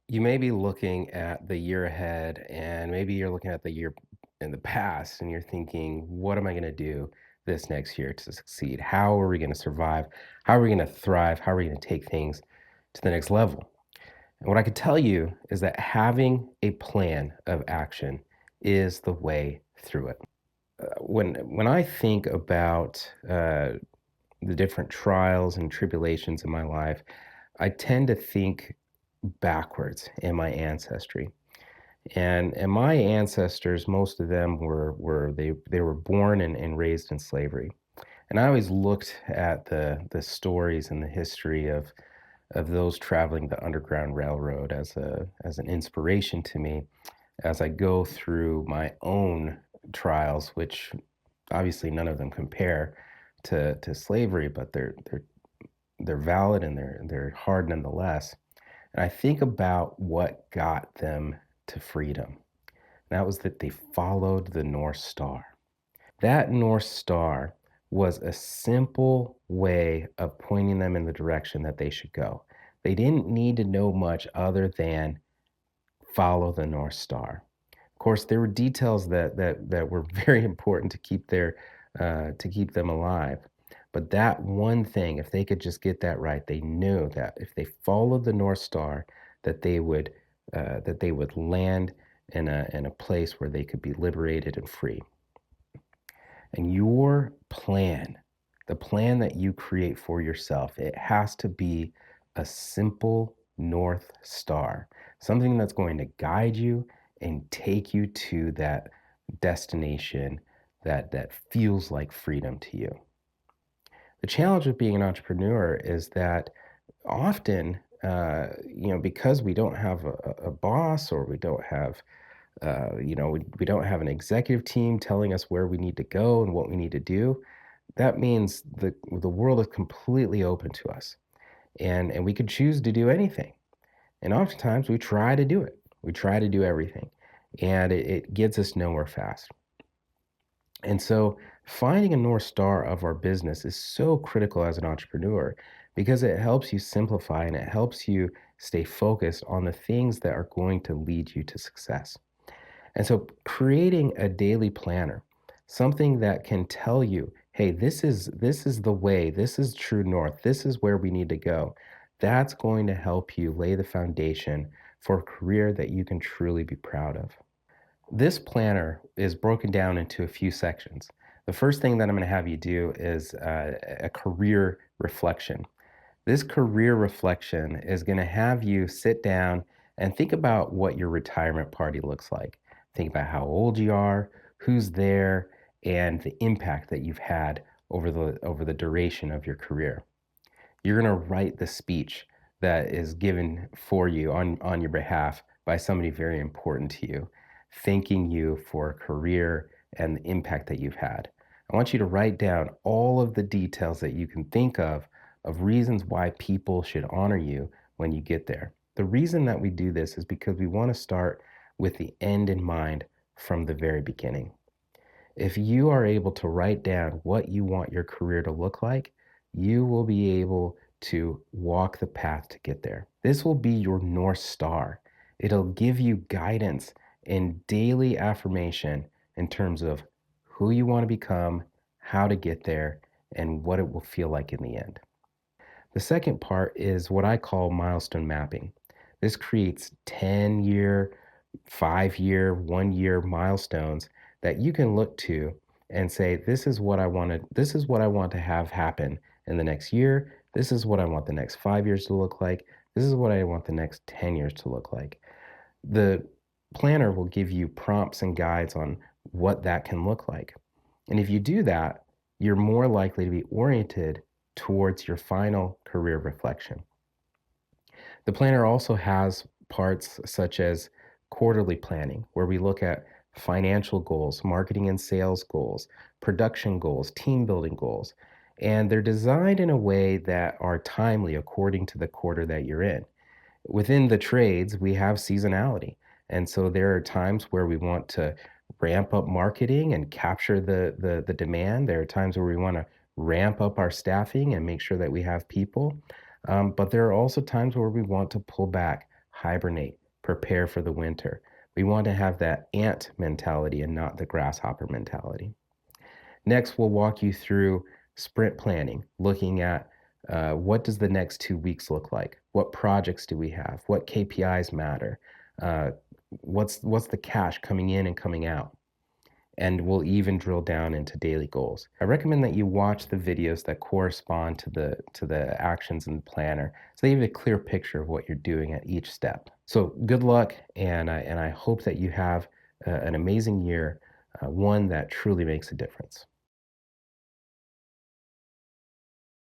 You may be looking at the year ahead, and maybe you're looking at the year in the past, and you're thinking, what am I going to do this next year to succeed? How are we going to survive? How are we going to thrive? How are we going to take things to the next level? And what I could tell you is that having a plan of action is the way through it. When I think about the different trials and tribulations in my life, I tend to think backwards in my ancestry. And my ancestors, most of them they were born and raised in slavery. And I always looked at the stories and the history of those traveling the Underground Railroad as an inspiration to me as I go through my own trials, which obviously none of them compare to slavery, but they're valid and they're hard nonetheless. And I think about what got them to freedom. That was that they followed the North Star. That North Star was a simple way of pointing them in the direction that they should go. They didn't need to know much other than follow the North Star. Of course, there were details that were very important to keep them alive. But that one thing, if they could just get that right, they knew that if they followed the North Star, that they would land in a place where they could be liberated and free. And your plan, the plan that you create for yourself, it has to be a simple North Star, something that's going to guide you and take you to that destination that feels like freedom to you. The challenge with being an entrepreneur is that often, because we don't have a boss or we don't have we don't have an executive team telling us where we need to go and what we need to do. That means the world is completely open to us, and we could choose to do anything. And oftentimes we try to do it. We try to do everything, and it gets us nowhere fast. And so finding a North Star of our business is so critical as an entrepreneur because it helps you simplify and it helps you stay focused on the things that are going to lead you to success. And so creating a daily planner, something that can tell you, hey, this is the way, this is true north, this is where we need to go. That's going to help you lay the foundation for a career that you can truly be proud of. This planner is broken down into a few sections. The first thing that I'm going to have you do is a career reflection. This career reflection is going to have you sit down and think about what your retirement party looks like. Think about how old you are, who's there, and the impact that you've had over the duration of your career. You're going to write the speech that is given for you on your behalf by somebody very important to you, thanking you for a career and the impact that you've had. I want you to write down all of the details that you can think of reasons why people should honor you when you get there. The reason that we do this is because we want to start with the end in mind from the very beginning. If you are able to write down what you want your career to look like, you will be able to walk the path to get there. This will be your North Star. It'll give you guidance and daily affirmation in terms of who you want to become, how to get there, and what it will feel like in the end. The second part is what I call milestone mapping. This creates 10-year, 5-year, 1-year milestones that you can look to and say, this is what I want to have happen in the next year. This is what I want the next 5 years to look like. This is what I want the next 10 years to look like. The planner will give you prompts and guides on what that can look like. And if you do that, you're more likely to be oriented towards your final career reflection. The planner also has parts such as quarterly planning, where we look at financial goals, marketing and sales goals, production goals, team building goals. And they're designed in a way that are timely according to the quarter that you're in. Within the trades, we have seasonality. And so there are times where we want to ramp up marketing and capture the demand. There are times where we want to ramp up our staffing and make sure that we have people. But there are also times where we want to pull back, hibernate, prepare for the winter. We want to have that ant mentality and not the grasshopper mentality. Next, we'll walk you through sprint planning, looking at what does the next 2 weeks look like? What projects do we have? What KPIs matter? Uh, what's the cash coming in and coming out? And we'll even drill down into daily goals. I recommend that you watch the videos that correspond to the actions in the planner, so they give you a clear picture of what you're doing at each step. So good luck, and I hope that you have an amazing year, one that truly makes a difference.